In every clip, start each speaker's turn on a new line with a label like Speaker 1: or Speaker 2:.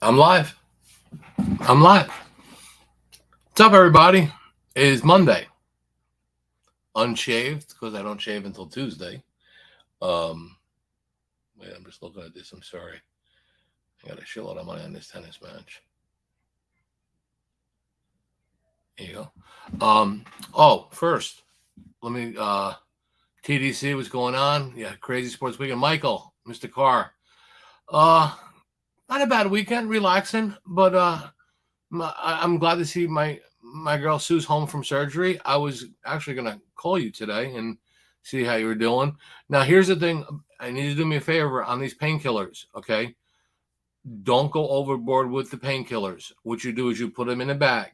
Speaker 1: I'm live. I'm live. What's up, everybody? It is Monday. Unshaved because I don't shave until Tuesday. Wait, I'm just looking at this. I'm sorry. I got a shitload of money on this tennis match. There you go. First, let me TDC, what's going on? Yeah, crazy sports weekend. Michael, Mr. Carr. Not a bad weekend, relaxing, but I'm glad to see my girl Sue's home from surgery. I was actually gonna call you today and see how you were doing. Now, here's the thing: I need you to do me a favor on these painkillers. Okay, don't go overboard with the painkillers. What you do is you put them in a bag.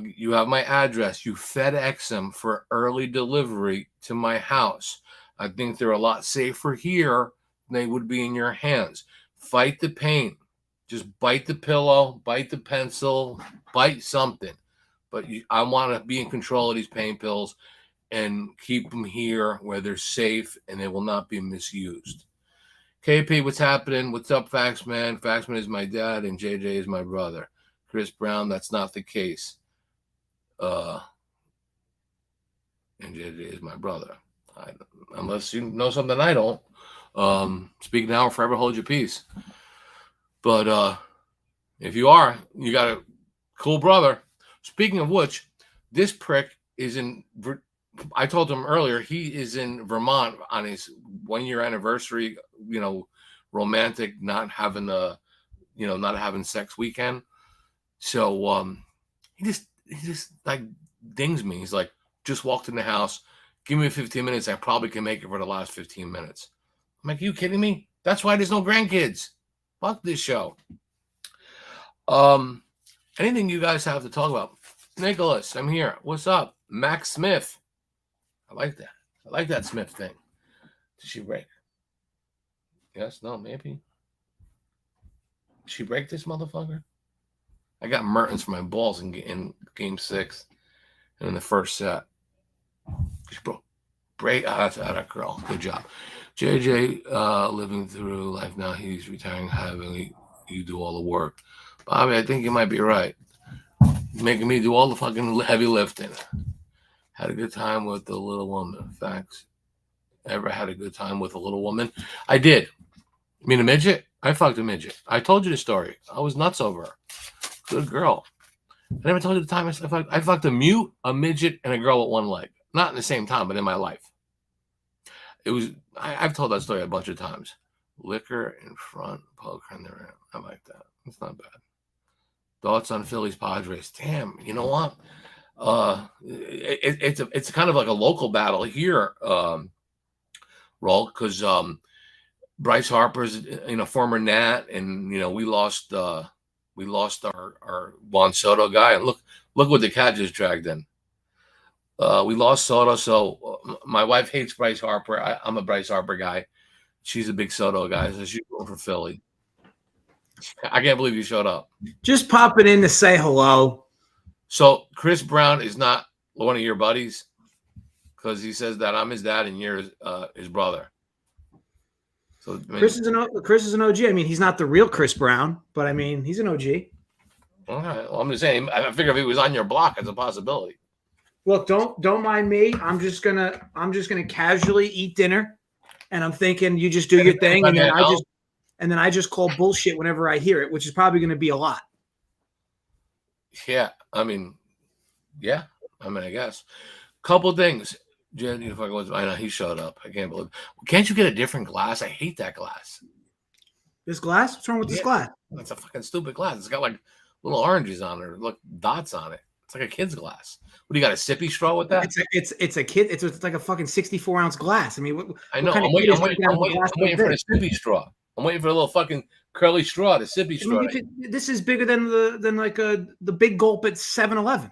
Speaker 1: You have my address. You FedEx them for early delivery to my house. I think they're a lot safer here than they would be in your hands. Fight the pain. Just bite the pillow, bite the pencil, bite something. But I want to be in control of these pain pills and keep them here where they're safe and they will not be misused. KP, what's happening? What's up, Factsman? Factsman is my dad and JJ is my brother. Chris Brown, that's not the case. And JJ is my brother. Unless you know something I don't. Speak now or forever hold your peace. But if you are, you got a cool brother. Speaking of which, this prick is in. I told him earlier he is in Vermont on his 1 year anniversary. Romantic, not having sex weekend. So he just like dings me. He's like, just walked in the house. Give me 15 minutes. I probably can make it for the last 15 minutes. I'm like, you kidding me? That's why there's no grandkids. Fuck this show. Anything you guys have to talk about? Nicholas, I'm here. What's up? Max Smith. I like that. I like that Smith thing. Did she break? Yes, no, maybe. Did she break this motherfucker? I got Mertens for my balls in game 6 and in the first set. She broke. Break. That's that girl. Good job. JJ living through life now. He's retiring, having you do all the work. Bobby, I think you might be right. Making me do all the fucking heavy lifting. Had a good time with the little woman. Facts. Ever had a good time with a little woman? I did. You mean a midget? I fucked a midget. I told you the story. I was nuts over her. Good girl. I never told you the time I fucked a mute, a midget, and a girl with one leg. Not in the same time, but in my life. It was. I've told that story a bunch of times. Liquor in front, poker in the rear. I like that. It's not bad. Thoughts on Phillies Padres? Damn, you know what? It's kind of like a local battle here, Roll, because Bryce Harper's former Nat, and we lost our Juan Soto guy, and look what the cat just dragged in. We lost Soto, so my wife hates Bryce Harper. I'm a Bryce Harper guy. She's a big Soto guy, so she's going for Philly. I can't believe you showed up.
Speaker 2: Just popping in to say hello.
Speaker 1: So Chris Brown is not one of your buddies because he says that I'm his dad and you're his brother. So
Speaker 2: Chris is an OG. I mean, he's not the real Chris Brown, but I mean, he's an OG.
Speaker 1: All right. Well, I'm just saying. I figure if he was on your block, it's a possibility.
Speaker 2: Look, don't mind me. I'm just gonna casually eat dinner, and I'm thinking you just do your thing, and then I just call bullshit whenever I hear it, which is probably going to be a lot.
Speaker 1: Yeah, I mean, I guess. Couple things. Jen, I know he showed up. I can't believe. Can't you get a different glass? I hate that glass.
Speaker 2: This glass? What's wrong with this glass?
Speaker 1: It's a fucking stupid glass. It's got like little oranges on it, look dots on it. It's like a kid's glass. What do you got? A sippy straw with that?
Speaker 2: It's a kid. It's like a fucking 64-ounce glass. I mean,
Speaker 1: I know. I'm waiting for the sippy straw. I'm waiting for a little fucking curly straw, the sippy straw.
Speaker 2: This is bigger than the big gulp at 7-Eleven.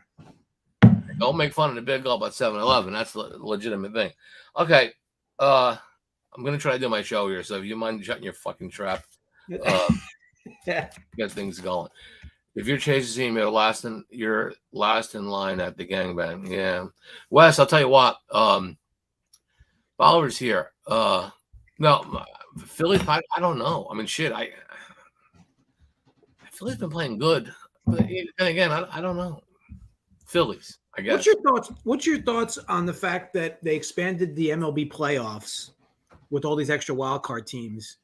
Speaker 1: Don't make fun of the big gulp at 7-Eleven. That's a legitimate thing. Okay. I'm gonna try to do my show here, so if you mind shutting your fucking trap, get things going. If you're chasing me, you're last in line at the gangbang. Yeah, Wes, I'll tell you what. Followers here. No, Philly. I don't know. I mean, shit. Philly's been playing good, but then again, I don't know. Phillies, I guess.
Speaker 2: What's your thoughts on the fact that they expanded the MLB playoffs with all these extra wild card teams?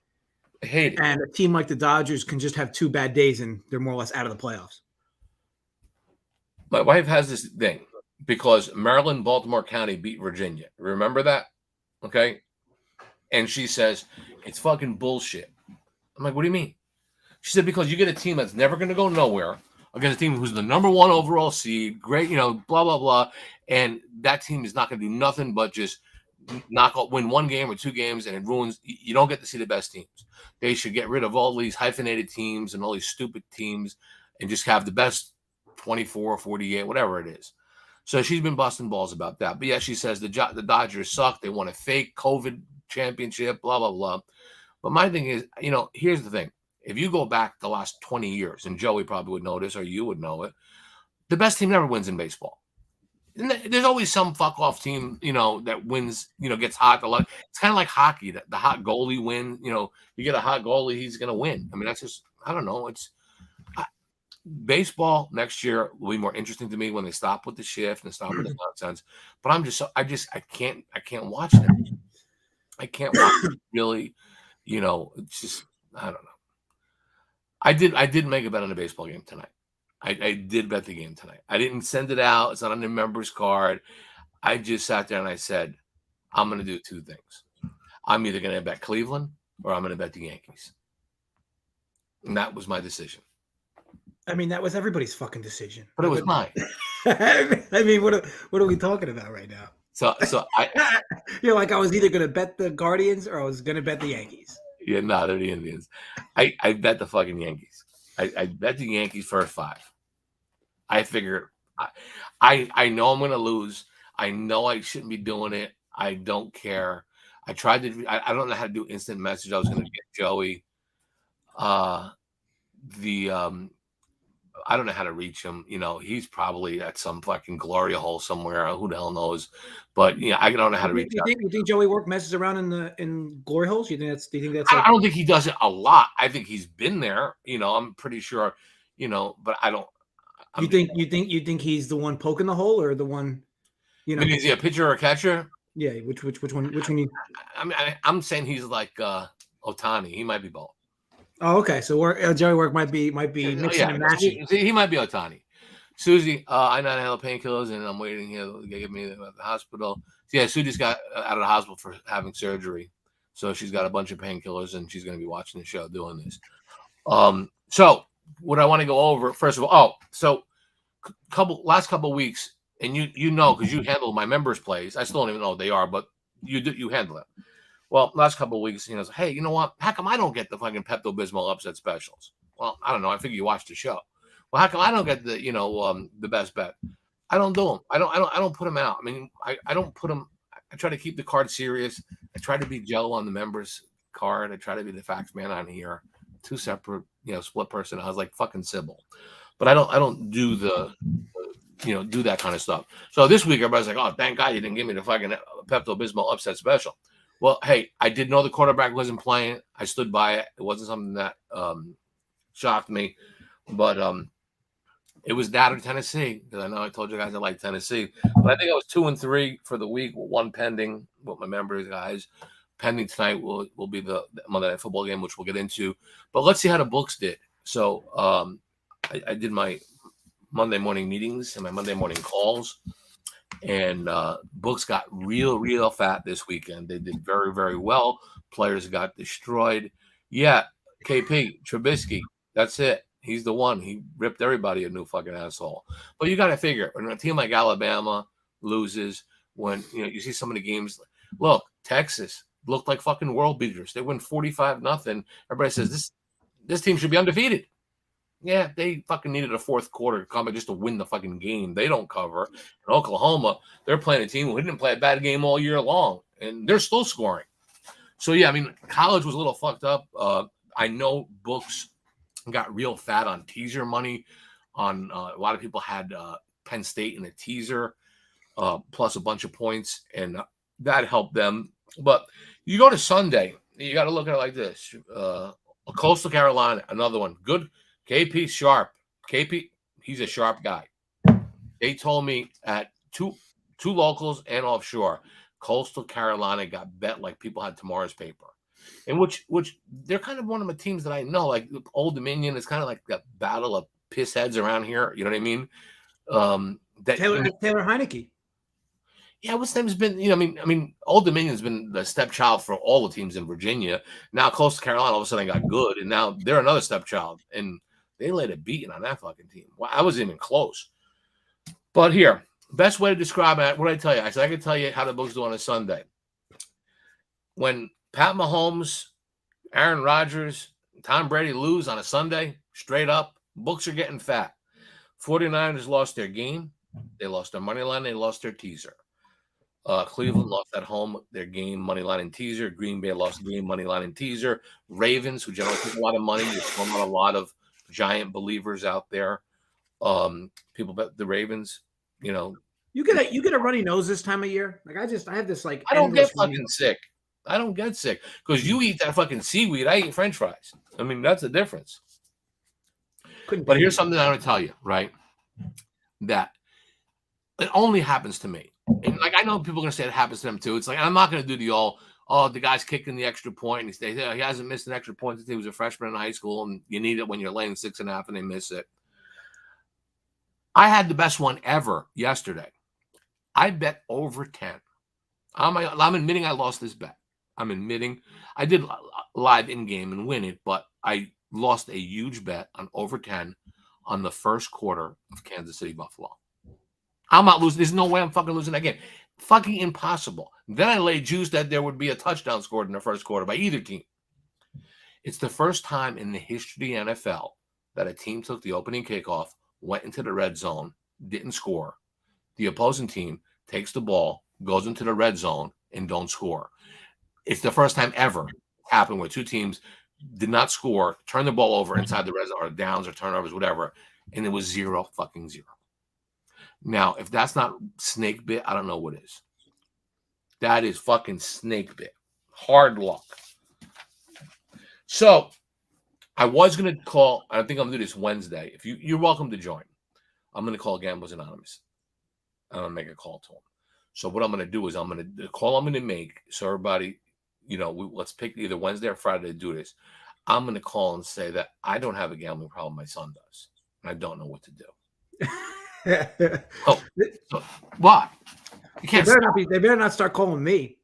Speaker 1: I hate it.
Speaker 2: And a team like the Dodgers can just have 2 bad days and they're more or less out of the playoffs.
Speaker 1: My wife has this thing because Maryland, Baltimore County beat Virginia. Remember that? Okay. And she says, it's fucking bullshit. I'm like, what do you mean? She said, because you get a team that's never going to go nowhere against a team who's the number 1 overall seed, great, blah, blah, blah. And that team is not going to do nothing but just win 1 game or 2 games, and it ruins. You don't get to see the best teams. They should get rid of all these hyphenated teams and all these stupid teams and just have the best 24, 48, whatever it is. So she's been busting balls about that. But yeah, she says the Dodgers suck. They won a fake COVID championship, blah, blah, blah. But my thing is, here's the thing. If you go back the last 20 years, and Joey probably would know this, or you would know it, the best team never wins in baseball. And there's always some fuck-off team, that wins, gets hot. It's kind of like hockey, that the hot goalie win. You get a hot goalie, he's going to win. I mean, that's just, I don't know. Baseball next year will be more interesting to me when they stop with the shift and stop with the nonsense. But I can't watch it. I can't watch it really, it's just, I don't know. I did make a bet on the baseball game tonight. I did bet the game tonight. I didn't send it out. It's not on the members card. I just sat there and I said, I'm going to do 2 things. I'm either going to bet Cleveland or I'm going to bet the Yankees. And that was my decision.
Speaker 2: I mean, that was everybody's fucking decision.
Speaker 1: But it was mine.
Speaker 2: I mean, what are we talking about right now?
Speaker 1: So I
Speaker 2: like I was either going to bet the Guardians or I was going to bet the Yankees.
Speaker 1: Yeah, no, they're the Indians. I bet the fucking Yankees. I bet the Yankees first 5. I figured I know I'm going to lose. I know I shouldn't be doing it. I don't care. I tried to. I don't know how to do instant message. I was going to get Joey. I don't know how to reach him. He's probably at some fucking glory hole somewhere. Who the hell knows? But I don't know how to reach him.
Speaker 2: You think Joey Work messes around in glory holes? Do you think that's?
Speaker 1: I don't think he does it a lot. I think he's been there. I'm pretty sure. But I don't.
Speaker 2: You think he's the one poking the hole or the one?
Speaker 1: I mean, is he a pitcher or a catcher?
Speaker 2: Yeah. Which one?
Speaker 1: I mean, I'm saying he's like Ohtani. He might be both.
Speaker 2: Oh, okay. So Joey Work might be mixing and matching.
Speaker 1: He might be Ohtani. Susie, I know I have painkillers, and I'm waiting here to get me to the hospital. So yeah, Susie's got out of the hospital for having surgery, so she's got a bunch of painkillers, and she's going to be watching the show doing this. So what I want to go over first of all, last couple of weeks, and you know because you handle my members' plays. I still don't even know what they are, but you handle it. Well, last couple of weeks, hey, you know what? How come I don't get the fucking Pepto-Bismol upset specials? Well, I don't know. I figure you watched the show. Well, how come I don't get the the best bet? I don't do them. I don't put them out. I mean, I don't put them. I try to keep the card serious. I try to be Joe on the members card. I try to be the Factsman on here. 2 separate, split person. I was like fucking Sybil, but I don't do do that kind of stuff. So this week, everybody's like, oh, thank God you didn't give me the fucking Pepto-Bismol upset special. Well, hey, I did know the quarterback wasn't playing. I stood by it. It wasn't something that shocked me, but it was that or Tennessee, because I know I told you guys I like Tennessee. But I think I was 2-3 for the week with 1 pending with my members, guys. Pending tonight will be the Monday Night Football game, which we'll get into. But let's see how the books did. So I did my Monday morning meetings and my Monday morning calls. And books got real fat this weekend. They did very, very well. Players got destroyed. Yeah, KP, Trubisky, that's it. He's the one. He ripped everybody a new fucking asshole. But you got to figure, when a team like Alabama loses, when you see some of the games, look, Texas looked like fucking world beaters. They win 45-0. Everybody says this team should be undefeated. Yeah, they fucking needed a 4th quarter to come just to win the fucking game. They don't cover. In Oklahoma, they're playing a team who didn't play a bad game all year long, and they're still scoring. So, yeah, I mean, college was a little fucked up. I know books got real fat on teaser money. A lot of people had Penn State in a teaser, plus a bunch of points, and that helped them. But you go to Sunday, you got to look at it like this. Coastal Carolina, another one. Good KP's sharp. KP, he's a sharp guy. They told me at two locals and offshore, Coastal Carolina got bet like people had tomorrow's paper. And which they're kind of one of the teams that I know, like Old Dominion is kind of like the battle of piss heads around here. You know what I mean?
Speaker 2: Taylor Heineke.
Speaker 1: Yeah, what's name's been, I mean, Old Dominion's been the stepchild for all the teams in Virginia. Now Coastal Carolina all of a sudden got good, and now they're another stepchild, and they laid a beating on that fucking team. Well, I wasn't even close. But here, best way to describe it, what did I tell you? I said I could tell you how the Bucs do on a Sunday. When Pat Mahomes, Aaron Rodgers, Tom Brady lose on a Sunday, straight up, books are getting fat. 49ers lost their game. They lost their money line. They lost their teaser. Cleveland lost at home their game, money line and teaser. Green Bay lost the game, money line and teaser. Ravens, who generally take a lot of money, there's still not a lot of giant believers out there. People bet the Ravens. You
Speaker 2: get a runny nose this time of year. Like I have this like.
Speaker 1: I don't get fucking sick. I don't get sick because you eat that fucking seaweed. I eat French fries. I mean, that's the difference. But here's something I want to tell you, right? That it only happens to me. And like I know people are gonna say it happens to them too. It's like I'm not gonna do the guy's kicking the extra point and he hasn't missed an extra point since he was a freshman in high school, and you need it when you're laying 6.5 and they miss it. I had the best one ever yesterday. I bet over 10. I'm admitting I lost this bet. I'm admitting I did live in game and win it, but I lost a huge bet on over 10 on the first quarter of Kansas City Buffalo. I'm not losing. There's no way I'm fucking losing that game. Fucking impossible. Then I laid juice that there would be a touchdown scored in the first quarter by either team. It's the first time in the history of the NFL that a team took the opening kickoff, went into the red zone, didn't score. The opposing team takes the ball, goes into the red zone, and don't score. It's the first time ever happened where two teams did not score, turned the ball over inside the red zone, or downs or turnovers, whatever, and it was 0-0. Now, if that's not snake bit, I don't know what is. That is fucking snake bit. Hard luck. So, I was going to call, I think I'm going to do this Wednesday. If you're welcome to join. I'm going to call Gamblers Anonymous. I'm going to make a call to them. So, what I'm going to do is the call I'm going to make, so everybody, let's pick either Wednesday or Friday to do this. I'm going to call and say that I don't have a gambling problem. My son does. And I don't know what to do. So why? You can't.
Speaker 2: They better not start calling me.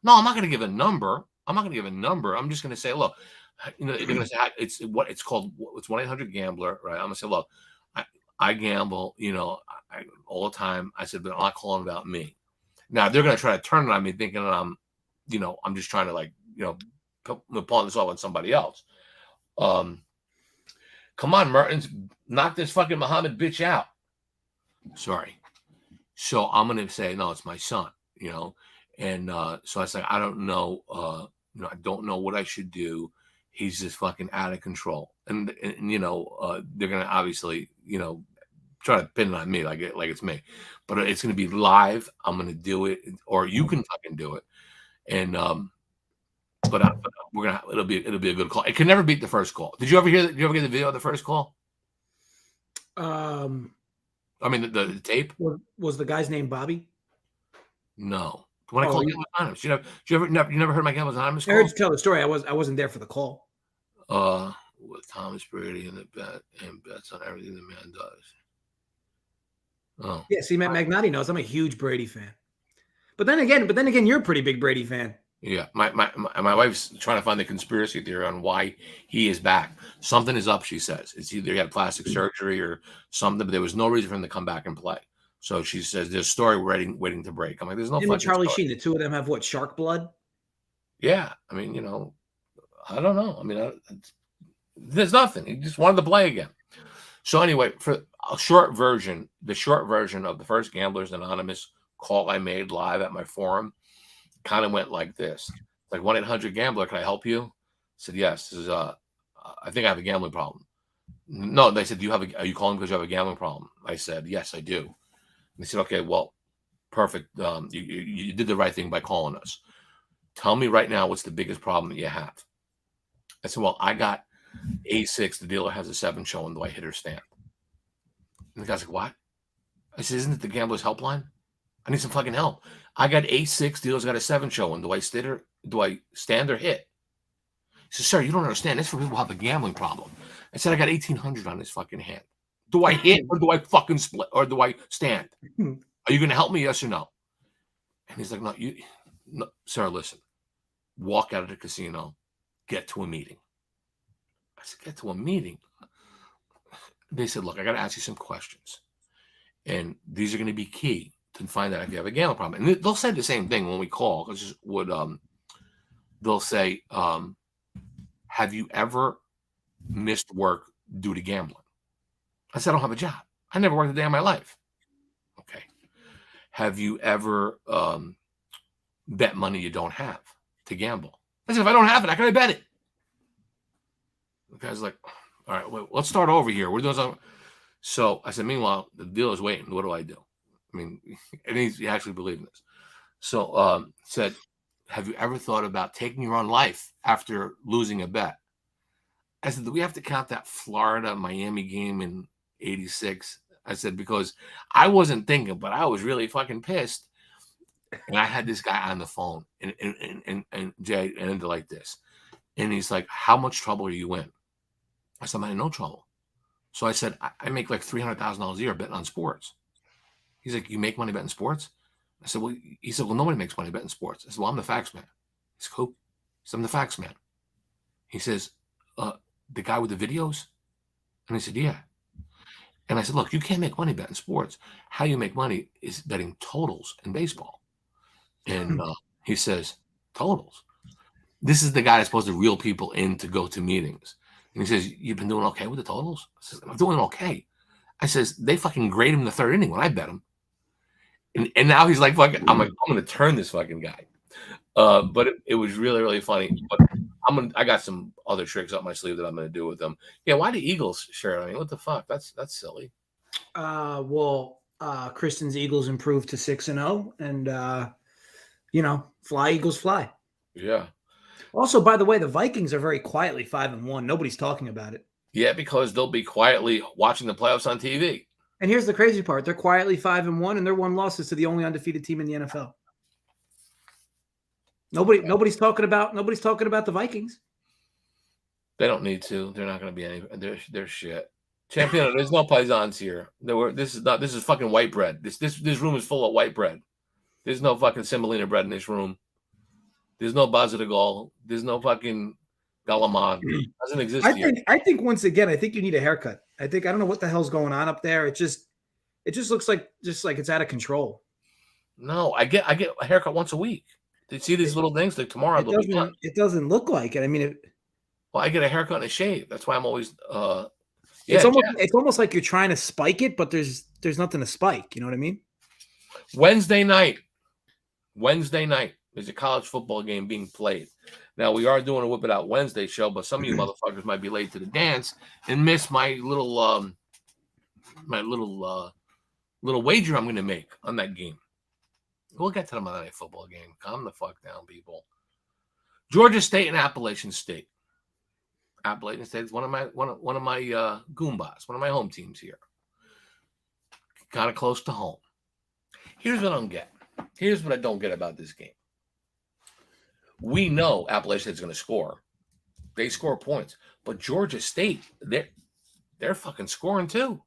Speaker 1: No, I'm not going to give a number. I'm just going to say, look, they're going to say it's what it's called. It's 1-800-GAMBLER, right? I'm going to say, look, I gamble, all the time. I said, but I'm not calling about me. Now they're going to try to turn it on me, thinking that I'm just trying to pawn this off on somebody else. Come on, Mertens, knock this fucking Muhammad bitch out. Sorry. So I'm going to say, no, it's my son, and so I say, I don't know, I don't know what I should do. He's just fucking out of control. And they're going to obviously, try to pin it on me like it's me, but it's going to be live. I'm going to do it, or you can fucking do it. And, it'll be a good call. It can never beat the first call. Did you ever hear? Did you ever get the video of the first call? I mean, the tape.
Speaker 2: Was the guy's name Bobby?
Speaker 1: No. When I call Gamblers Anonymous, you never heard my Gamblers Anonymous call?
Speaker 2: I heard you tell the story. I wasn't there for the call.
Speaker 1: With Thomas Brady and the bet and bets on everything the man does. Oh.
Speaker 2: Yeah, see, Magnotti knows I'm a huge Brady fan. But then again, you're a pretty big Brady fan.
Speaker 1: Yeah, my wife's trying to find the conspiracy theory on why he is back. Something is up, she says. It's either he had plastic surgery or something, but there was no reason for him to come back and play. So she says there's a story waiting to break. I'm like, there's no fucking
Speaker 2: Charlie
Speaker 1: story.
Speaker 2: Sheen, the two of them have what, shark blood?
Speaker 1: Yeah, I mean, I don't know. I mean, there's nothing. He just wanted to play again. So anyway, for a short version, the short version of the first Gamblers Anonymous call I made live at my forum kind of went like this. Like 1-800-GAMBLER, can I help you? I said, yes. This is, I think I have a gambling problem. No, they said, are you calling because you have a gambling problem? I said, yes, I do. And they said, okay, well, perfect. You did the right thing by calling us. Tell me right now what's the biggest problem that you have. I said, well, I got A6, the dealer has a 7 showing. Do I hit or stand? And the guy's like, what? I said, isn't it the gambler's helpline? I need some fucking help. I got A6, dealer's got a 7 showing. Do I stand or hit? He says, sir, you don't understand. That's for people who have a gambling problem. I said, I got 1,800 on this fucking hand. Do I hit or do I fucking split or do I stand? Are you going to help me? Yes or no? And he's like, no, sir, listen. Walk out of the casino. Get to a meeting. I said, get to a meeting? They said, look, I got to ask you some questions. And these are going to be key to find out if you have a gambling problem. And they'll say the same thing when we call. They'll say, have you ever missed work due to gambling? I said, I don't have a job. I never worked a day in my life. Okay. Have you ever bet money you don't have to gamble? I said, if I don't have it, how can I bet it? The guy's like, all right, well, let's start over here. We're doing something. So I said, meanwhile, the dealer's waiting. What do I do? I mean, and he actually believed in this. So said, have you ever thought about taking your own life after losing a bet? I said, do we have to count that Florida-Miami game in 86? I said, because I wasn't thinking, but I was really fucking pissed. And I had this guy on the phone, and Jay ended like this. And he's like, how much trouble are you in? I said, I'm in no trouble. So I said, I make like $300,000 a year betting on sports. He's like, you make money betting sports? I said, well, he said, well, nobody makes money betting sports. I said, well, I'm the facts man. He's cool. He said, I'm the facts man. He says, the guy with the videos? And I said, yeah. And I said, look, you can't make money betting sports. How you make money is betting totals in baseball. And he says, totals? This is the guy that's supposed to reel people in to go to meetings. And he says, you've been doing okay with the totals? I said, I'm doing okay. I says, they fucking grade him in the third inning when I bet him. And now he's like, fucking, I'm going to turn this fucking guy. But it was really, really funny. But I got some other tricks up my sleeve that I'm going to do with them. Yeah, why the Eagles shirt? I mean, what the fuck? That's silly.
Speaker 2: Kristen's Eagles improved to 6-0, and fly Eagles fly.
Speaker 1: Yeah.
Speaker 2: Also, by the way, the Vikings are very quietly 5-1. Nobody's talking about it.
Speaker 1: Yeah, because they'll be quietly watching the playoffs on TV.
Speaker 2: And here's the crazy part: they're quietly 5-1, and their one loss is to the only undefeated team in the NFL. Nobody's talking about the Vikings.
Speaker 1: They don't need to. They're not going to be any. They're shit. Champion. There's no paisans here. This is fucking white bread. This room is full of white bread. There's no fucking semolina bread in this room. There's no Baza de Gaulle. There's no fucking Galamon. It doesn't exist here.
Speaker 2: I think once again, I think you need a haircut. I don't know what the hell's going on up there. It just looks like it's out of control.
Speaker 1: No, I get a haircut once a week. You see these little things like tomorrow.
Speaker 2: It doesn't look like it. I mean,
Speaker 1: well, I get a haircut and a shave. That's why I'm always.
Speaker 2: It's almost like you're trying to spike it, but there's nothing to spike. You know what I mean?
Speaker 1: Wednesday night, there's a college football game being played. Now we are doing a Whip It Out Wednesday show, but some of you motherfuckers might be late to the dance and miss my little wager I'm going to make on that game. We'll get to the Monday Night Football game. Calm the fuck down, people. Georgia State and Appalachian State. Appalachian State is one of my Goombas, one of my home teams here. Kind of close to home. Here's what I don't get. Here's what I don't get about this game. We know Appalachian State's going to score. They score points. But Georgia State, they're fucking scoring too.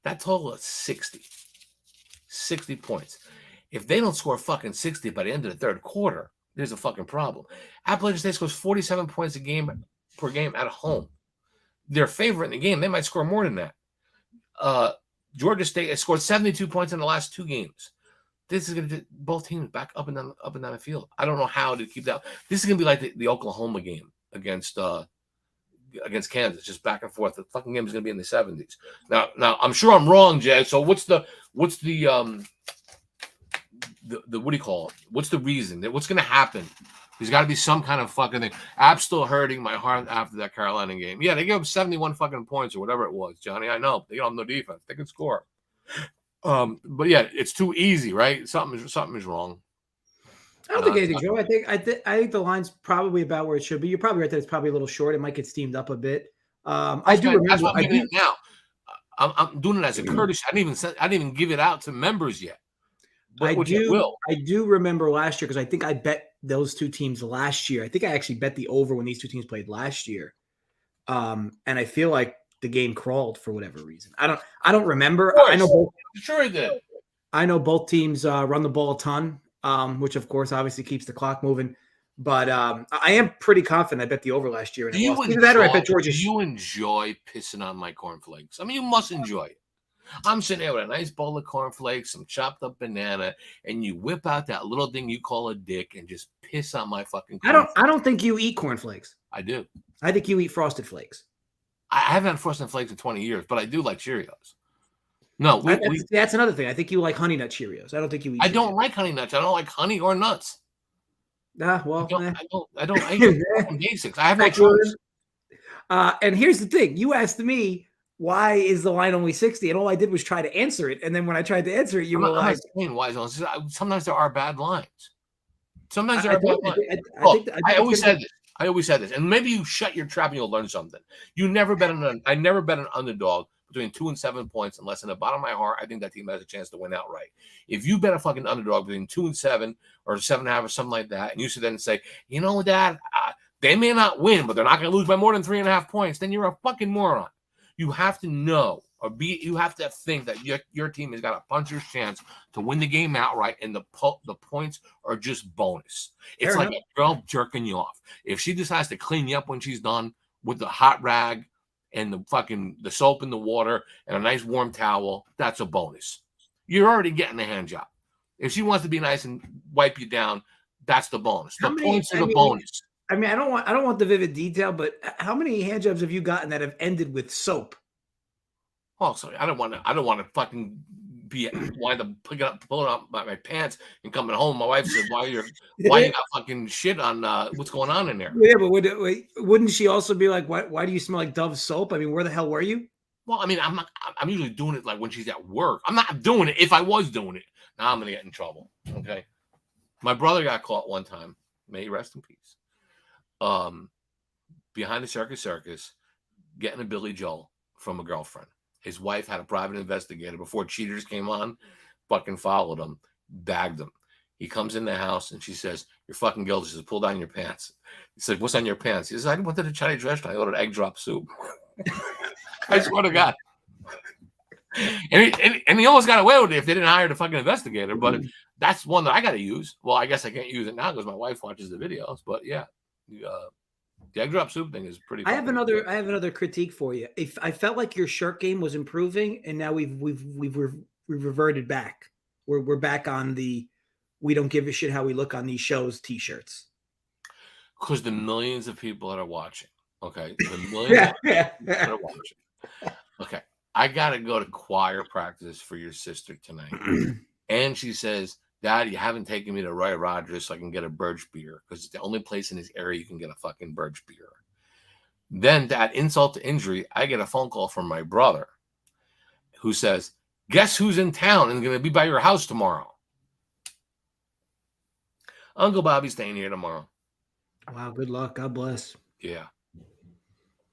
Speaker 1: That total is 60. 60 points. If they don't score fucking 60 by the end of the third quarter, there's a fucking problem. Appalachian State scores 47 points per game at home. Their favorite in the game, they might score more than that. Georgia State has scored 72 points in the last 2 games. This is going to get both teams back up and down the field. I don't know how to keep that. This is going to be like the Oklahoma game against Kansas, just back and forth. The fucking game is going to be in the 70s. Now I'm sure I'm wrong, Jay. So what's the what do you call it? What's the reason? What's going to happen? There's got to be some kind of fucking thing. I'm still hurting my heart after that Carolina game. Yeah, they gave up 71 fucking points or whatever it was, Johnny. I know they don't have no defense. They can score. But yeah, it's too easy, right? Something is wrong.
Speaker 2: I don't think anything's wrong. I think the line's probably about where it should be. You're probably right that it's probably a little short. It might get steamed up a bit. I do remember.
Speaker 1: That's why I'm giving it now. I'm doing it as a courtesy. I didn't even give it out to members yet. But which I will.
Speaker 2: I do remember last year because I think I bet those two teams last year. I think I actually bet the over when these two teams played last year. And I feel like the game crawled for whatever reason. I don't remember. I know both.
Speaker 1: Sure it did.
Speaker 2: I know both teams run the ball a ton, which of course obviously keeps the clock moving. But I am pretty confident. I bet the over last year.
Speaker 1: Do you enjoy pissing on my cornflakes? I mean, you must enjoy it. I'm sitting there with a nice bowl of cornflakes, some chopped up banana, and you whip out that little thing you call a dick and just piss on my fucking cornflakes.
Speaker 2: I don't think you eat cornflakes.
Speaker 1: I do.
Speaker 2: I think you eat Frosted Flakes.
Speaker 1: I haven't had Frosted Flakes in 20 years, but I do like Cheerios. No,
Speaker 2: that's another thing. I think you like Honey Nut Cheerios. I don't think you eat Cheerios.
Speaker 1: I don't like Honey Nuts. I don't like honey or nuts.
Speaker 2: Well,
Speaker 1: I don't like basics. I have no choice.
Speaker 2: And here's the thing. You asked me, why is the line only 60? And all I did was try to answer it. And then when I tried to answer it, you were like,
Speaker 1: sometimes there are bad lines. Sometimes there are bad lines. I always said this. And maybe you shut your trap and you'll learn something. I never bet an underdog between 2 and 7 points unless in the bottom of my heart, I think that team has a chance to win outright. If you bet a fucking underdog between 2 and 7 or 7.5 or something like that, and you sit there and say, you know, Dad, they may not win, but they're not going to lose by more than 3.5 points, then you're a fucking moron. You have to know you have to think that your team has got a puncher's chance to win the game outright, and the points are just bonus. It's like a girl jerking you off. If she decides to clean you up when she's done with the hot rag and the soap in the water and a nice warm towel, that's a bonus. You're already getting a hand job. If she wants to be nice and wipe you down, that's the bonus. Points are the bonus.
Speaker 2: I mean, I don't want the vivid detail, but how many hand jobs have you gotten that have ended with soap?
Speaker 1: Oh, sorry. I don't want to fucking wind up pulling up my pants and coming home. My wife said, "Why you got fucking shit on what's going on in there?"
Speaker 2: Yeah, but wouldn't she also be like, "Why do you smell like Dove soap?" I mean, where the hell were you?
Speaker 1: Well, I mean, I'm usually doing it like when she's at work. I'm not doing it if I was doing it. Now I'm gonna get in trouble. Okay. My brother got caught one time. May he rest in peace. Behind the circus, getting a Billy Joel from a girlfriend. His wife had a private investigator before cheaters came on, fucking followed him, bagged him. He comes in the house and she says, "You're fucking guilty." She says, "Pull down your pants." He said, "What's on your pants?" He says, "I went to the Chinese restaurant. I ordered egg drop soup." I swear to God. And he almost got away with it if they didn't hire the fucking investigator. But that's one that I got to use. Well, I guess I can't use it now because my wife watches the videos. But yeah, the egg drop soup thing is pretty.
Speaker 2: I have another critique for you. If I felt like your shirt game was improving, and now we've reverted back. We're back on the we don't give a shit how we look on these shows t-shirts.
Speaker 1: Because the millions of people that are watching. Okay, the millions that are watching. Okay, I gotta go to choir practice for your sister tonight, and she says, "Dad, you haven't taken me to Roy Rogers so I can get a Birch beer because it's the only place in this area you can get a fucking Birch beer." Then, to add insult to injury, I get a phone call from my brother who says, "Guess who's in town and going to be by your house tomorrow?" Uncle Bobby's staying here tomorrow.
Speaker 2: Wow, good luck. God bless.
Speaker 1: Yeah.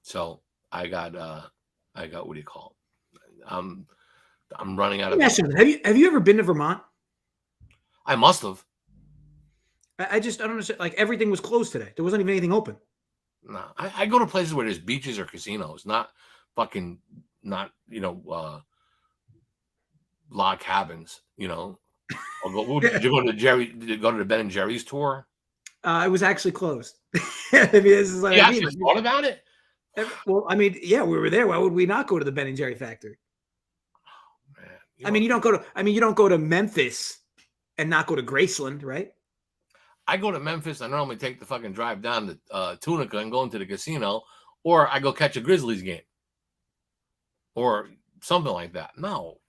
Speaker 1: So I got what do you call it? I'm running out of.
Speaker 2: Have you ever been to Vermont?
Speaker 1: I must have.
Speaker 2: I don't understand. Like everything was closed today. There wasn't even anything open.
Speaker 1: No, I go to places where there's beaches or casinos, not log cabins. You know, did you go to Did you go to the Ben and Jerry's tour?
Speaker 2: It was actually closed. I mean, this is like,
Speaker 1: you actually thought about it?
Speaker 2: Well, I mean, yeah, we were there. Why would we not go to the Ben and Jerry factory?
Speaker 1: Oh, man.
Speaker 2: I mean, you don't go to Memphis and not go to Graceland, right?
Speaker 1: I go to Memphis. I normally take the fucking drive down to Tunica and go into the casino, or I go catch a Grizzlies game, or something like that. No,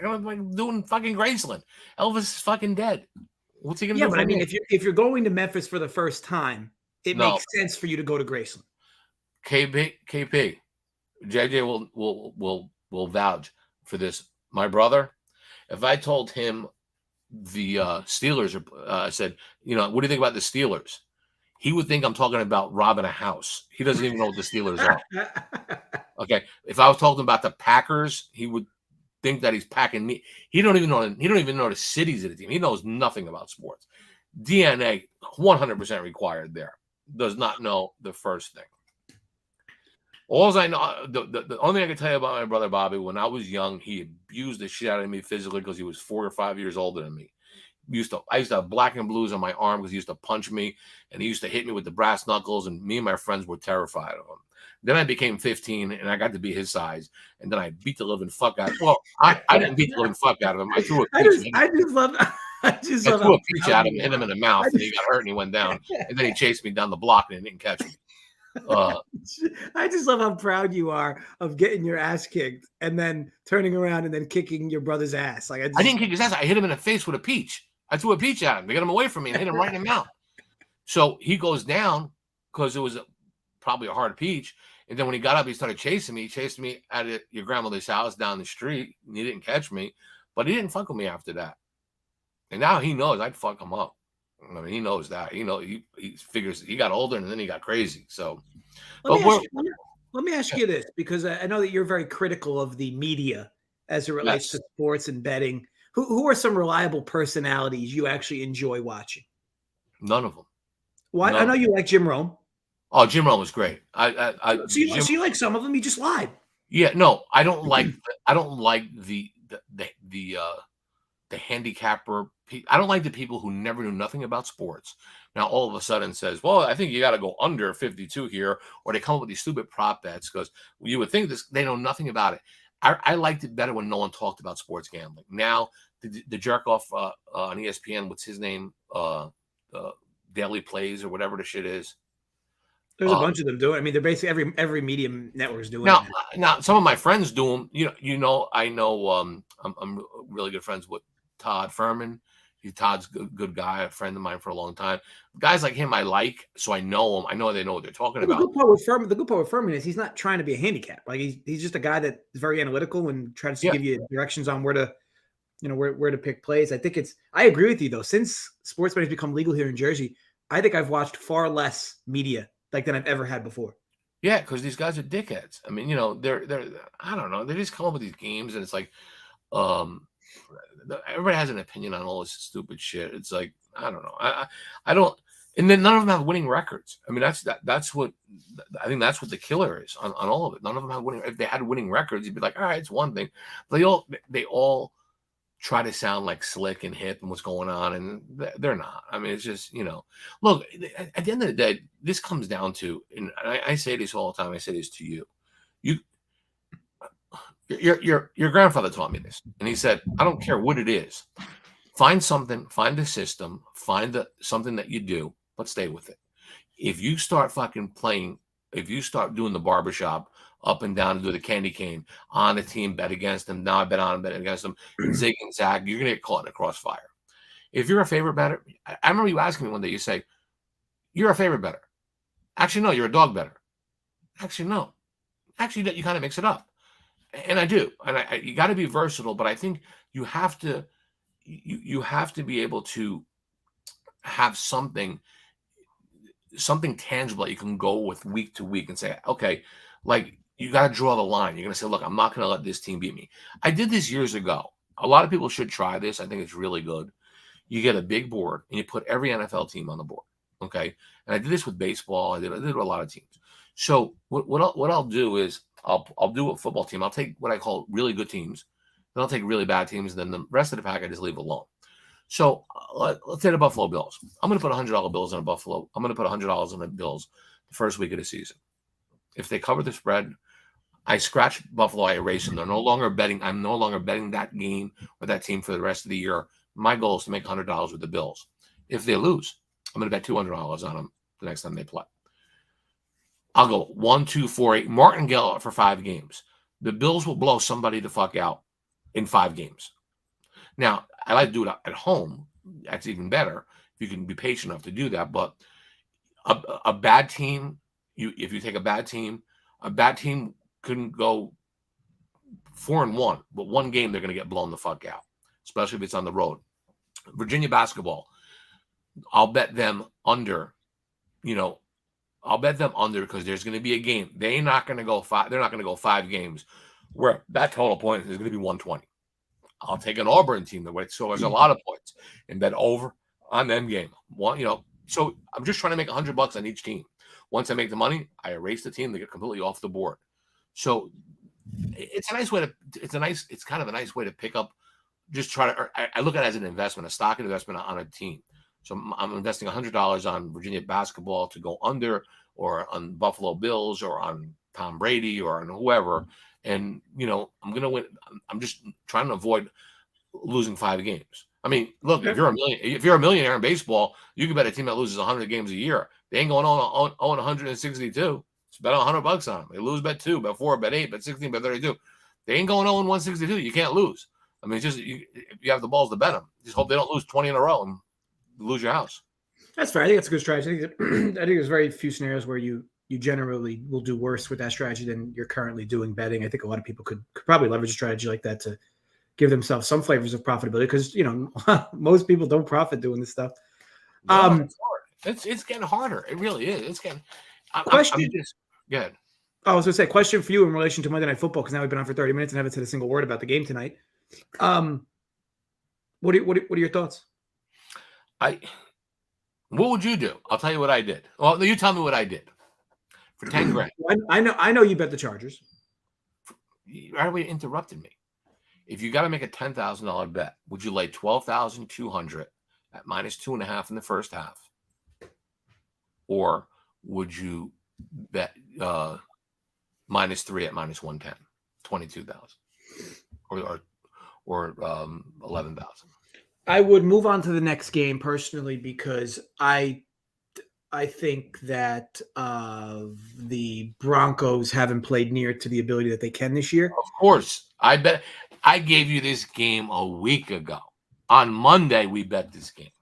Speaker 1: I'm doing fucking Graceland. Elvis is fucking dead. What's he gonna do?
Speaker 2: Yeah, but I mean, if you're going to Memphis for the first time, it makes sense for you to go to Graceland.
Speaker 1: KP, JJ will vouch for this. My brother, if I told him the Steelers said, what do you think about the Steelers? He would think I'm talking about robbing a house. He doesn't even know what the Steelers are. Okay, if I was talking about the Packers, he would think that he's packing me. He don't even know the cities of the team. He knows nothing about sports. DNA 100% required there. Does not know the first thing. All I know, the only thing I can tell you about my brother Bobby, when I was young, he abused the shit out of me physically because he was 4 or 5 years older than me. I used to have black and blues on my arm because he used to punch me, and he used to hit me with the brass knuckles, and me and my friends were terrified of him. Then I became 15, and I got to be his size, and then I beat the living fuck out of him. Well, I didn't beat the living fuck out of him. I threw a peach.
Speaker 2: I
Speaker 1: threw a peach at him and hit him in the mouth, and he got hurt and he went down. And then he chased me down the block and he didn't catch me.
Speaker 2: I just love how proud you are of getting your ass kicked and then turning around and then kicking your brother's ass. Like
Speaker 1: I didn't kick his ass. I hit him in the face with a peach. I threw a peach at him to get him away from me and hit him right in the mouth. So he goes down because it was probably a hard peach. And then when he got up, he started chasing me. He chased me at your grandmother's house down the street. And he didn't catch me, but he didn't fuck with me after that. And now he knows I'd fuck him up. I mean, he knows that. He figures he got older and then he got crazy. So,
Speaker 2: let me ask you this, because I know that you're very critical of the media as it relates to sports and betting. Who are some reliable personalities you actually enjoy watching?
Speaker 1: None of them.
Speaker 2: Why? I know you like Jim Rome.
Speaker 1: Oh, Jim Rome was great.
Speaker 2: So you like some of them? He just lied.
Speaker 1: Yeah, no, I don't like. I don't like the handicapper. I don't like the people who never knew nothing about sports. Now all of a sudden says, "Well, I think you got to go under 52 here," or they come up with these stupid prop bets because you would think they know nothing about it. I liked it better when no one talked about sports gambling. Now the jerk off on ESPN, what's his name? Daily Plays or whatever the shit is.
Speaker 2: There's a bunch of them doing. I mean, they're basically every media network is doing
Speaker 1: now.
Speaker 2: it.
Speaker 1: Now some of my friends do them. I know. I'm really good friends with Todd Furman. Todd's a good guy, a friend of mine for a long time. Guys like him, I like, so I know them. I know they know what they're talking about.
Speaker 2: The good part with Furman is he's not trying to be a handicap. Like he's just a guy that's very analytical and tries to give you directions on where to pick plays. I agree with you though. Since sports betting has become legal here in Jersey, I think I've watched far less media than I've ever had before.
Speaker 1: Yeah, because these guys are dickheads. I mean, they're I don't know. They just come up with these games, and it's like, everybody has an opinion on all this stupid shit. It's like, I don't know. I don't. And then none of them have winning records. I mean, that's what I think. That's what the killer is on all of it. None of them have winning. If they had winning records, you'd be like, all right, it's one thing. But they all try to sound like slick and hip and what's going on, and they're not. I mean, it's just, look, at the end of the day, this comes down to, and I say this all the time. I say this to you. Your grandfather taught me this, and he said, I don't care what it is. Find something, find a system, find something that you do, but stay with it. If you start fucking playing, if you start doing the barbershop up and down and do the candy cane on the team, bet against them, now I bet on them, bet against them, and zig and zag, you're going to get caught in a crossfire. If you're a favorite better, I remember you asking me one day, you say, you're a favorite better. Actually, no, you're a dog better. Actually, no. Actually, you kind of mix it up. And I do. And you got to be versatile, but I think you have to be able to have something tangible that you can go with week to week and say, okay, like, you got to draw the line. You're going to say, look, I'm not going to let this team beat me. I did this years ago. A lot of people should try this. I think it's really good. You get a big board and you put every NFL team on the board. Okay. And I did this with baseball. I did with a lot of teams. So what I'll do is I'll do a football team. I'll take what I call really good teams. Then I'll take really bad teams. And then the rest of the pack, I just leave alone. So let's say the Buffalo Bills. I'm going to put $100 bills on a Buffalo. I'm going to put $100 on the Bills the first week of the season. If they cover the spread, I scratch Buffalo. I erase them. They're no longer betting. I'm no longer betting that game or that team for the rest of the year. My goal is to make $100 with the Bills. If they lose, I'm going to bet $200 on them the next time they play. I'll go 1, 2, 4, 8. Martingale for 5 games. The Bills will blow somebody the fuck out in 5 games. Now, I like to do it at home. That's even better if you can be patient enough to do that. But a bad team, if you take a bad team couldn't go 4-1, but one game they're going to get blown the fuck out, especially if it's on the road. Virginia basketball, I'll bet them under, I'll bet them under because there's going to be a game. They're not going to go 5 games where that total point is going to be 120. I'll take an Auburn team that so there's a lot of points and bet over on them game. So I'm just trying to make $100 on each team. Once I make the money, I erase the team. They get completely off the board. So it's a nice way it's kind of a nice way to pick up. Just try to. I look at it as an investment, a stock investment on a team. So I'm investing $100 on Virginia basketball to go under, or on Buffalo Bills, or on Tom Brady, or on whoever. And I'm gonna win. I'm just trying to avoid losing 5 games. I mean, look, if you're a millionaire in baseball, you can bet a team that loses 100 games a year. They ain't going on 162. It's bet $100 on them. They lose, bet 2, bet 4, bet 8, bet 16, bet 32. They ain't going 162. You can't lose. I mean, it's just if you have the balls to bet them. Just hope they don't lose 20 in a row and lose your house.
Speaker 2: That's fair. I think that's a good strategy. I think there's very few scenarios where you generally will do worse with that strategy than you're currently doing betting. I think a lot of people could probably leverage a strategy like that to give themselves some flavors of profitability, because most people don't profit doing this stuff.
Speaker 1: No, it's getting harder. It really is. It's getting.
Speaker 2: Question.
Speaker 1: Go ahead.
Speaker 2: I was going to say, question for you in relation to Monday Night Football, because now we've been on for 30 minutes and haven't said a single word about the game tonight. What are your thoughts?
Speaker 1: What would you do? I'll tell you what I did. Well, you tell me what I did for 10 grand.
Speaker 2: I know you bet the Chargers.
Speaker 1: Right away interrupted me. If you got to make a $10,000 bet, would you lay $12,200 at -2.5 in the first half, or would you bet -3 at -110, 22,000, or 11,000?
Speaker 2: I would move on to the next game personally, because I think that the Broncos haven't played near to the ability that they can this year.
Speaker 1: Of course. I bet I gave you this game a week ago. On Monday, we bet this game.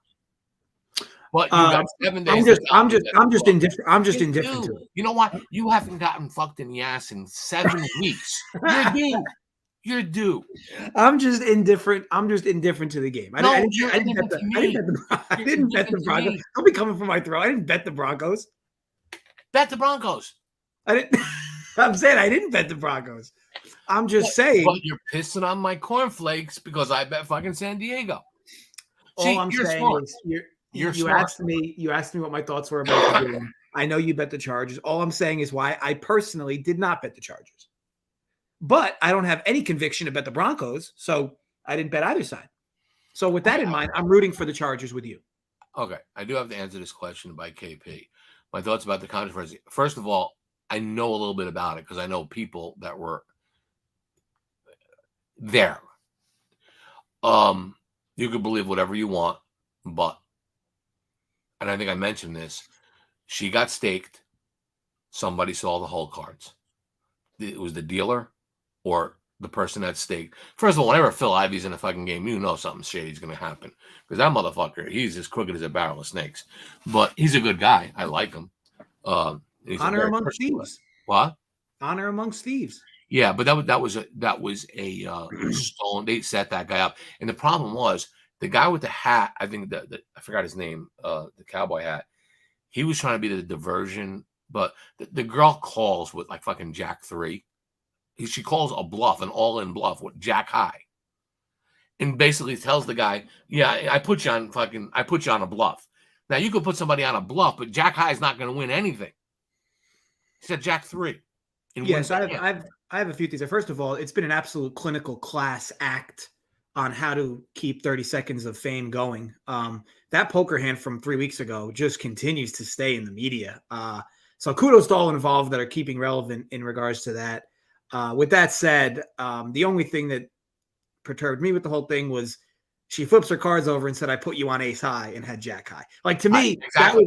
Speaker 1: But you got 7 days.
Speaker 2: I'm just indifferent. I'm just indifferent to it.
Speaker 1: You know what? You haven't gotten fucked in the ass in 7 weeks. You're due.
Speaker 2: I'm just indifferent. I'm just indifferent to the game. I didn't bet the Broncos. Don't be coming for my throat. I didn't bet the Broncos.
Speaker 1: Bet the Broncos.
Speaker 2: I'm saying I didn't bet the Broncos. I'm just saying.
Speaker 1: But you're pissing on my cornflakes because I bet fucking San Diego.
Speaker 2: All I'm saying is you asked me what my thoughts were about the game. I know you bet the Chargers. All I'm saying is why I personally did not bet the Chargers. But I don't have any conviction to bet the Broncos, so I didn't bet either side. So with that in mind, I'm rooting for the Chargers with you.
Speaker 1: Okay. I do have to answer this question by KP. My thoughts about the controversy. First of all, I know a little bit about it because I know people that were there. You can believe whatever you want, but, and I think I mentioned this, she got staked. Somebody saw the whole cards. It was the dealer or the person that staked. First of all, whenever Phil Ivey's in a fucking game, you know something shady's going to happen. Because that motherfucker, he's as crooked as a barrel of snakes. But he's a good guy. I like him.
Speaker 2: Honor amongst thieves.
Speaker 1: What?
Speaker 2: Honor amongst thieves.
Speaker 1: Yeah, but that was a stolen. They set that guy up, and the problem was the guy with the hat. I think that I forgot his name. The cowboy hat. He was trying to be the diversion, but the girl calls with like fucking Jack 3. She calls a bluff, an all-in bluff with Jack High, and basically tells the guy, "Yeah, I put you on a bluff. Now you could put somebody on a bluff, but Jack High is not going to win anything." He said Jack 3.
Speaker 2: Yes, I have a few things. First of all, it's been an absolute clinical class act on how to keep 30 seconds of fame going. That poker hand from 3 weeks ago just continues to stay in the media. So kudos to all involved that are keeping relevant in regards to that. With that said, the only thing that perturbed me with the whole thing was she flips her cards over and said, "I put you on ace high," and had Jack high. Like, to me, exactly.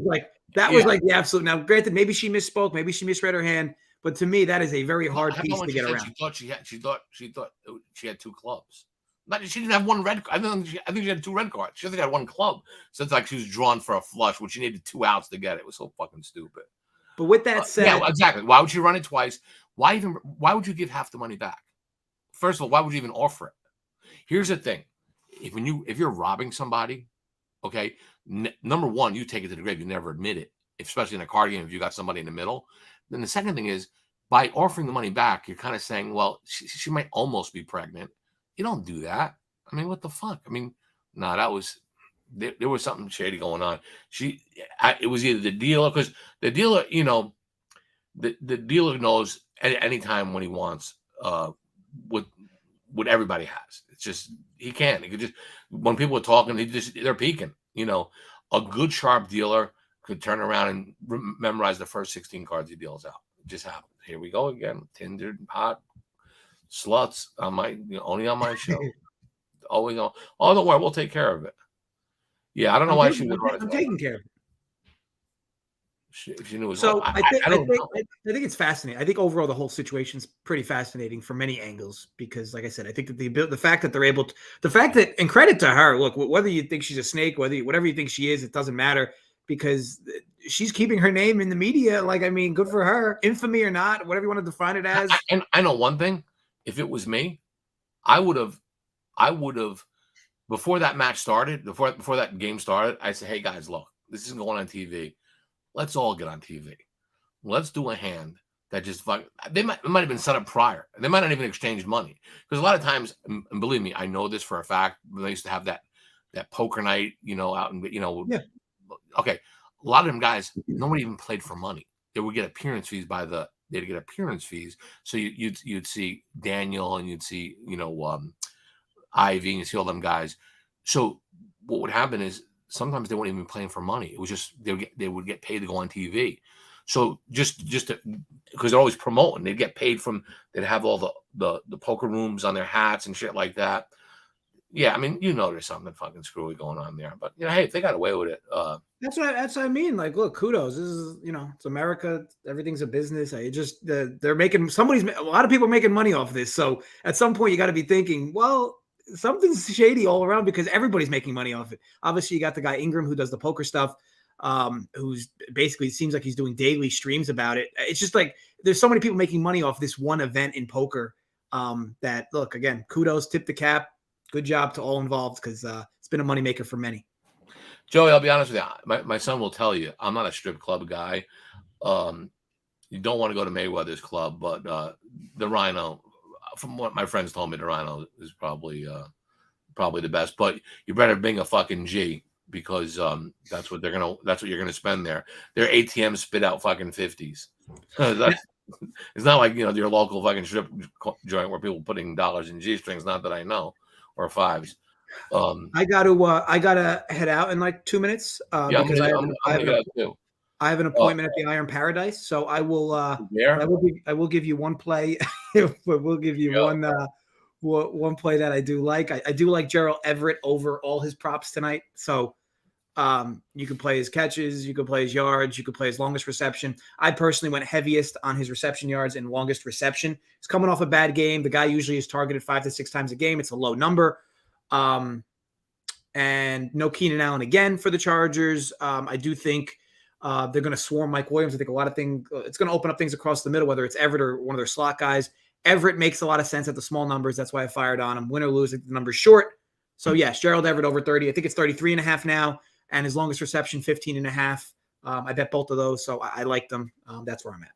Speaker 2: that was like the absolute. Now, granted, maybe she misspoke, maybe she misread her hand, but to me, that is a very hard piece to get around.
Speaker 1: She thought she had 2 clubs. She didn't have one red. I think she had 2 red cards. She only had 1 club. So it's like she was drawn for a flush, which she needed 2 outs to get. It was so fucking stupid.
Speaker 2: But with that said,
Speaker 1: yeah, exactly. Why would you run it twice? Why would you give half the money back? First of all, why would you even offer it? Here's the thing. if you're robbing somebody, okay, number one, you take it to the grave. You never admit it, especially in a card game. If you got somebody in the middle, then the second thing is by offering the money back, you're kind of saying, well, she might almost be pregnant. You don't do that. I mean, what the fuck? I mean, no, that was there was something shady going on. It was either the dealer, because the dealer, the dealer knows at any time when he wants what everybody has. It's just he could just when people are talking, they're peeking. A good sharp dealer could turn around and memorize the first 16 cards he deals out. It just happened. Here we go again. Tinder, hot sluts on only on my show. Always on. Oh, don't worry, we'll take care of it. Yeah, I don't know why she would run.
Speaker 2: I'm taking care of it.
Speaker 1: She knew it was.
Speaker 2: So I think it's fascinating. I think overall the whole situation's pretty fascinating from many angles because, like I said, I think that the fact that they're able to, and credit to her. Look, whether you think she's a snake, whatever you think she is, it doesn't matter because she's keeping her name in the media. Like, I mean, good for her, infamy or not, whatever you want to define it as.
Speaker 1: And I know one thing: if it was me, I would have before that match started, before that game started. I said, "Hey guys, look, this isn't going on TV. Let's all get on TV. Let's do a hand that just it might have been set up prior. They might not even exchange money because a lot of times, and believe me, I know this for a fact. They used to have that poker night, out in
Speaker 2: Yeah.
Speaker 1: Okay, a lot of them guys, nobody even played for money. They would get appearance fees they'd get appearance fees. So you'd see Daniel and you'd see Ivy and you see all them guys. So what would happen is sometimes they weren't even playing for money. It was just they would get paid to go on TV. So just because they're always promoting, they'd get paid they'd have all the poker rooms on their hats and shit like that. Yeah, I mean, there's something fucking screwy going on there. But hey, if they got away with it,
Speaker 2: that's what I mean. Like, look, kudos. This is it's America. Everything's a business. They're making a lot of people are making money off this. So at some point, you got to be thinking, well, something's shady all around because everybody's making money off it. Obviously, you got the guy Ingram who does the poker stuff, who's basically seems like he's doing daily streams about it. It's just like there's so many people making money off this one event in poker. That look again, kudos, tip the cap. Good job to all involved because it's been a moneymaker for many.
Speaker 1: Joey, I'll be honest with you. My son will tell you I'm not a strip club guy. You don't want to go to Mayweather's club, but the Rhino, from what my friends told me, the Rhino is probably the best. But you better bring a fucking G because that's what you're gonna spend there. Their ATMs spit out fucking 50s. It's not like your local fucking strip joint where people putting dollars in G strings. Not that I know. Or fives.
Speaker 2: I gotta head out in like 2 minutes because I have an appointment at the Iron Paradise. So I will give you one play. We'll give you one play that I do like. I do like Gerald Everett over all his props tonight. So you can play his catches, you can play his yards, you can play his longest reception. I personally went heaviest on his reception yards and longest reception. He's coming off a bad game. The guy usually is targeted 5 to 6 times a game. It's a low number. And no Keenan Allen again for the Chargers. I do think they're going to swarm Mike Williams. I think a lot of things, it's going to open up things across the middle, whether it's Everett or one of their slot guys. Everett makes a lot of sense at the small numbers. That's why I fired on him. Win or lose, the number's short. So yes, Gerald Everett over 30. I think it's 33.5 now. And his longest reception, 15.5. I bet both of those, so I like them. That's where I'm at.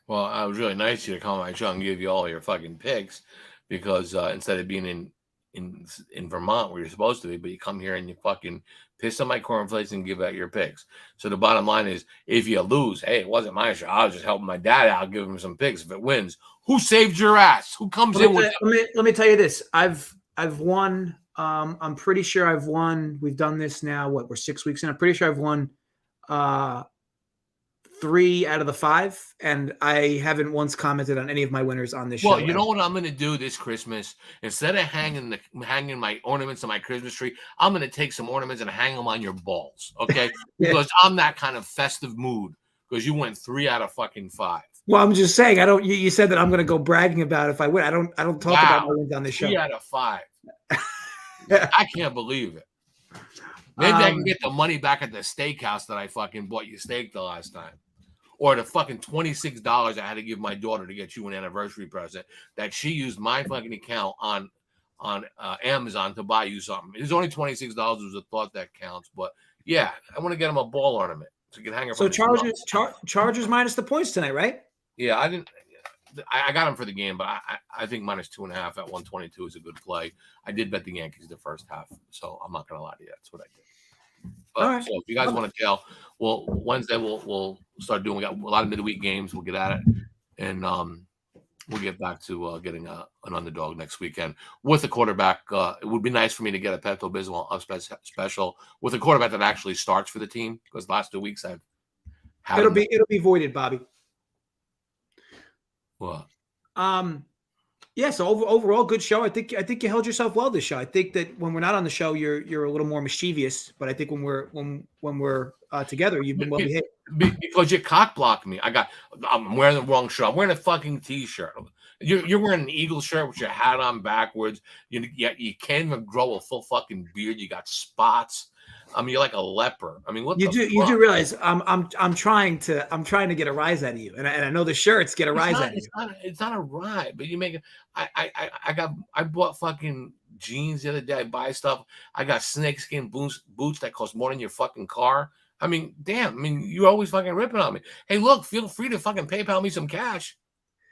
Speaker 1: Well, I was really nice of you to call my show and give you all your fucking picks because instead of being in Vermont where you're supposed to be, but you come here and you fucking piss on my cornflakes and give out your picks. So the bottom line is, if you lose, hey, it wasn't my show. I was just helping my dad out, give him some picks. If it wins, who saved your ass? Who comes in with?
Speaker 2: Let me tell you this. I've won. I'm pretty sure I've won. We've done this now. We're 6 weeks in. I'm pretty sure I've won 3 out of the 5, and I haven't once commented on any of my winners on this show.
Speaker 1: Well, you know what I'm going to do this Christmas? Instead of hanging my ornaments on my Christmas tree, I'm going to take some ornaments and hang them on your balls, okay?
Speaker 2: Yeah.
Speaker 1: Because I'm that kind of festive mood. Because you went 3 out of fucking 5.
Speaker 2: Well, I'm just saying. I don't. You said that I'm going to go bragging about if I win. I don't talk about my wins on this show.
Speaker 1: 3 out of 5. I can't believe it. Maybe I can get the money back at the steakhouse that I fucking bought you steak the last time. Or the fucking $26 I had to give my daughter to get you an anniversary present that she used my fucking account on on Amazon to buy you something. It's only $26. There's a thought that counts, but yeah, I want to get him a ball ornament so he can hang it.
Speaker 2: So Chargers minus the points tonight, right?
Speaker 1: Yeah, I didn't. I got him for the game, but I think -2.5 at 122 is a good play. I did bet the Yankees the first half, so I'm not gonna lie to you. That's what I did. But,
Speaker 2: all right.
Speaker 1: So if you guys want to tell, well, Wednesday we'll start doing. We got a lot of midweek games. We'll get at it, and we'll get back to getting an underdog next weekend with a quarterback. It would be nice for me to get a Pepto Bismol special with a quarterback that actually starts for the team, because the last 2 weeks I've had
Speaker 2: it'll be voided, Bobby.
Speaker 1: What?
Speaker 2: Yeah. So overall, good show. I think you held yourself well this show. I think that when we're not on the show, you're a little more mischievous. But I think when we're together, you've been well behaved.
Speaker 1: Because you cock blocked me. I'm wearing the wrong shirt. I'm wearing a fucking t-shirt. You're wearing an Eagle shirt with your hat on backwards. You can't even grow a full fucking beard. You got spots. I mean, you're like a leper. I mean, what
Speaker 2: you do realize I'm trying to get a rise out of you, and I know the shirts get a rise out of you.
Speaker 1: It's not a rise, but you make it. I bought fucking jeans the other day. I buy stuff. I got snakeskin boots that cost more than your fucking car. I mean, damn. I mean, you're always fucking ripping on me. Hey, look, feel free to fucking PayPal me some cash,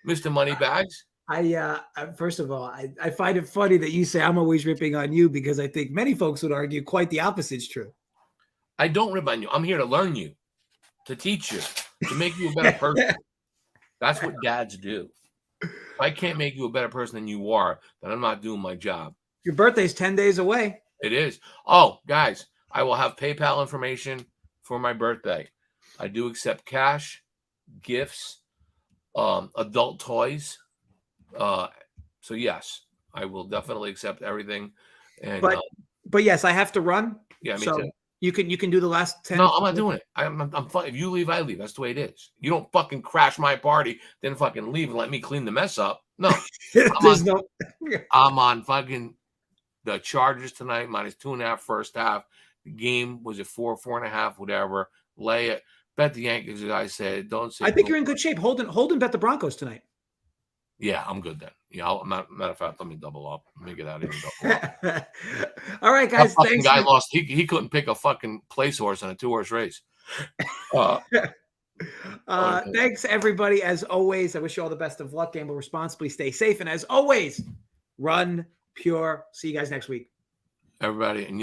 Speaker 1: Mr. Moneybags.
Speaker 2: First of all, I find it funny that you say I'm always ripping on you, because I think many folks would argue quite the opposite is true.
Speaker 1: I don't rip on you. I'm here to learn you, to teach you, to make you a better person. That's what dads do. If I can't make you a better person than you are, then I'm not doing my job.
Speaker 2: Your birthday's 10 days away.
Speaker 1: It is. Oh, guys, I will have PayPal information for my birthday. I do accept cash, gifts, adult toys. So yes, I will definitely accept everything. And
Speaker 2: but yes, I have to run.
Speaker 1: Yeah, me too.
Speaker 2: You can do the last 10.
Speaker 1: No, I'm not doing it. I'm fine. If you leave, I leave. That's the way it is. You don't fucking crash my party, then fucking leave and let me clean the mess up. No. I'm on fucking the Chargers tonight, -2.5 first half. The game was at 4.5, whatever. Lay it. Bet the Yankees, as I said. Don't say.
Speaker 2: I think you're in good shape. Holden bet the Broncos tonight.
Speaker 1: Yeah, I'm good then. Yeah, matter of fact, let me double up. Let me get out of here.
Speaker 2: All right, guys.
Speaker 1: That fucking guy lost. He couldn't pick a fucking place horse in a 2-horse race.
Speaker 2: Thanks, everybody. As always, I wish you all the best of luck. Gamble responsibly. Stay safe. And as always, run pure. See you guys next week.
Speaker 1: Everybody. And